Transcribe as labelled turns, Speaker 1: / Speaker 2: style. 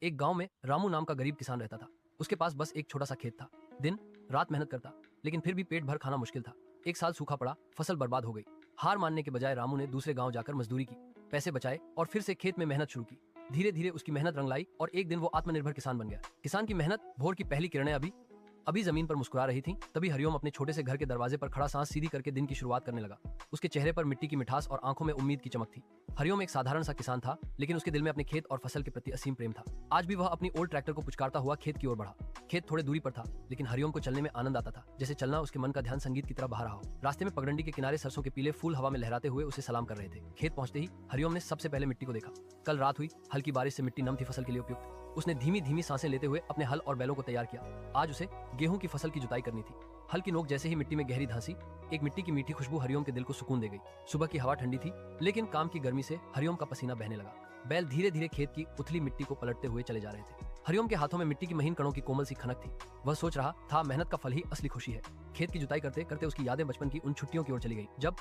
Speaker 1: एक गांव में रामू नाम का गरीब किसान रहता था। उसके पास बस एक छोटा सा खेत था। दिन रात मेहनत करता, लेकिन फिर भी पेट भर खाना मुश्किल था। एक साल सूखा पड़ा, फसल बर्बाद हो गई। हार मानने के बजाय रामू ने दूसरे गांव जाकर मजदूरी की, पैसे बचाए और फिर से खेत में मेहनत शुरू की। धीरे धीरे उसकी मेहनत रंग लाई और एक दिन वो आत्मनिर्भर किसान बन गया। किसान की मेहनत, भोर की पहली किरणें अभी अभी जमीन पर मुस्कुरा रही थी, तभी हरिओम अपने छोटे से घर के दरवाजे पर खड़ा सांस सीधी करके दिन की शुरुआत करने लगा। उसके चेहरे पर मिट्टी की मिठास और आंखों में उम्मीद की चमक थी। हरिओम एक साधारण सा किसान था, लेकिन उसके दिल में अपने खेत और फसल के प्रति असीम प्रेम था। आज भी वह अपनी ओल्ड ट्रैक्टर को पुचकारता हुआ खेत की ओर बढ़ा। खेत थोड़े दूरी पर था, लेकिन हरिओम को चलने में आनंद आता था, जैसे चलना उसके मन का ध्यान संगीत की तरह बहा रहा हो। रास्ते में पगडंडी के किनारे सरसों के पीले फूल हवा में लहराते हुए उसे सलाम कर रहे थे। खेत पहुंचते ही हरिओम ने सबसे पहले मिट्टी को देखा। कल रात हुई हल्की बारिश से मिट्टी नम थी, फसल के लिए उपयुक्त। उसने धीमी धीमी सांसें लेते हुए अपने हल और बैलों को तैयार किया। आज उसे गेहूं की फसल की जुताई करनी थी। हल की नोक जैसे ही मिट्टी में गहरी धंसी, एक मिट्टी की मीठी खुशबू हरिओम के दिल को सुकून दे गई। सुबह की हवा ठंडी थी, लेकिन काम की गर्मी से हरिओम का पसीना बहने लगा। बैल धीरे धीरे खेत की उथली मिट्टी को पलटते हुए चले जा रहे थे। हरिओम के हाथों में मिट्टी की महीन कणों की कोमल सी खनक थी। वह सोच रहा था, मेहनत का फल ही असली खुशी है। खेत की जुताई करते करते उसकी यादें बचपन की उन छुट्टियों की ओर चली गई, जब